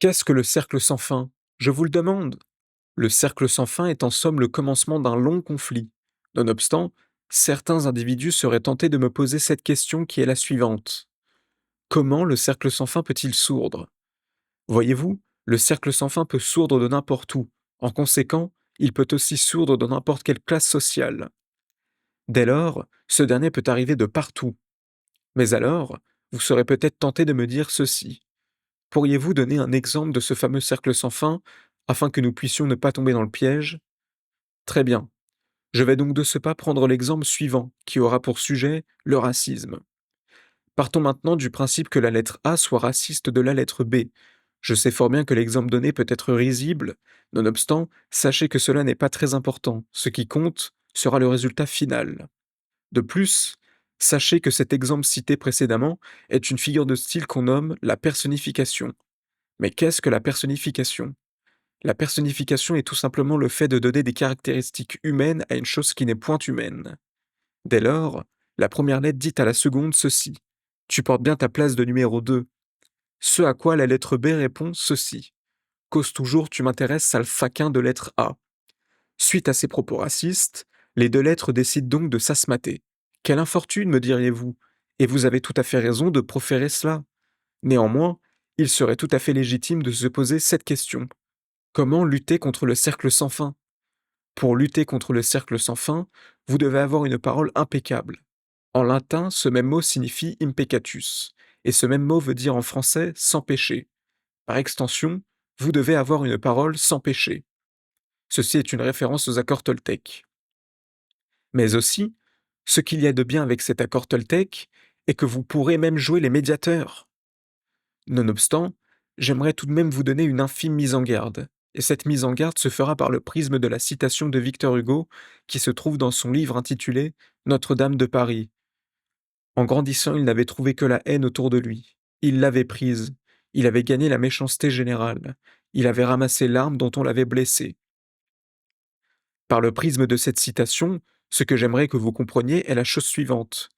Qu'est-ce que le cercle sans fin? Je vous le demande. Le cercle sans fin est en somme le commencement d'un long conflit. Nonobstant, certains individus seraient tentés de me poser cette question qui est la suivante. Comment le cercle sans fin peut-il sourdre? Voyez-vous, le cercle sans fin peut sourdre de n'importe où. En conséquent, il peut aussi sourdre de n'importe quelle classe sociale. Dès lors, ce dernier peut arriver de partout. Mais alors, vous serez peut-être tenté de me dire ceci. Pourriez-vous donner un exemple de ce fameux cercle sans fin, afin que nous puissions ne pas tomber dans le piège? Très bien. Je vais donc de ce pas prendre l'exemple suivant, qui aura pour sujet le racisme. Partons maintenant du principe que la lettre A soit raciste de la lettre B. Je sais fort bien que l'exemple donné peut être risible, nonobstant, sachez que cela n'est pas très important. Ce qui compte sera le résultat final. De plus, sachez que cet exemple cité précédemment est une figure de style qu'on nomme la personnification. Mais qu'est-ce que la personnification? La personnification est tout simplement le fait de donner des caractéristiques humaines à une chose qui n'est point humaine. Dès lors, la première lettre dit à la seconde ceci. Tu portes bien ta place de numéro 2. Ce à quoi la lettre B répond ceci. Cause toujours tu m'intéresses, sale faquin de lettre A. Suite à ces propos racistes, les deux lettres décident donc de s'asmater. Quelle infortune, me diriez-vous? Et vous avez tout à fait raison de proférer cela. Néanmoins, il serait tout à fait légitime de se poser cette question. Comment lutter contre le cercle sans fin? Pour lutter contre le cercle sans fin, vous devez avoir une parole impeccable. En latin, ce même mot signifie impecatus, et ce même mot veut dire en français sans péché. Par extension, vous devez avoir une parole sans péché. Ceci est une référence aux accords toltèques. Mais aussi, ce qu'il y a de bien avec cet accord toltèque est que vous pourrez même jouer les médiateurs. Nonobstant, j'aimerais tout de même vous donner une infime mise en garde, et cette mise en garde se fera par le prisme de la citation de Victor Hugo qui se trouve dans son livre intitulé Notre-Dame de Paris. En grandissant, il n'avait trouvé que la haine autour de lui. Il l'avait prise. Il avait gagné la méchanceté générale. Il avait ramassé l'arme dont on l'avait blessé. Par le prisme de cette citation, ce que j'aimerais que vous compreniez est la chose suivante.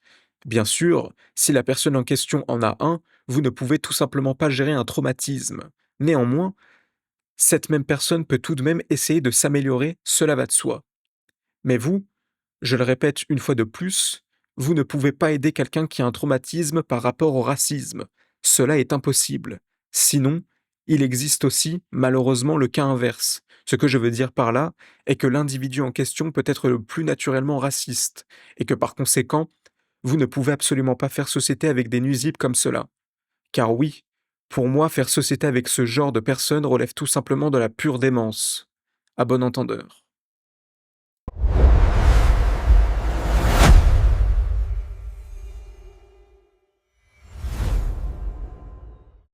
Bien sûr, si la personne en question en a un, vous ne pouvez tout simplement pas gérer un traumatisme. Néanmoins, cette même personne peut tout de même essayer de s'améliorer, cela va de soi. Mais vous, je le répète une fois de plus, vous ne pouvez pas aider quelqu'un qui a un traumatisme par rapport au racisme. Cela est impossible. Sinon, il existe aussi, malheureusement, le cas inverse. Ce que je veux dire par là est que l'individu en question peut être le plus naturellement raciste, et que par conséquent, vous ne pouvez absolument pas faire société avec des nuisibles comme cela. Car oui, pour moi, faire société avec ce genre de personnes relève tout simplement de la pure démence. À bon entendeur.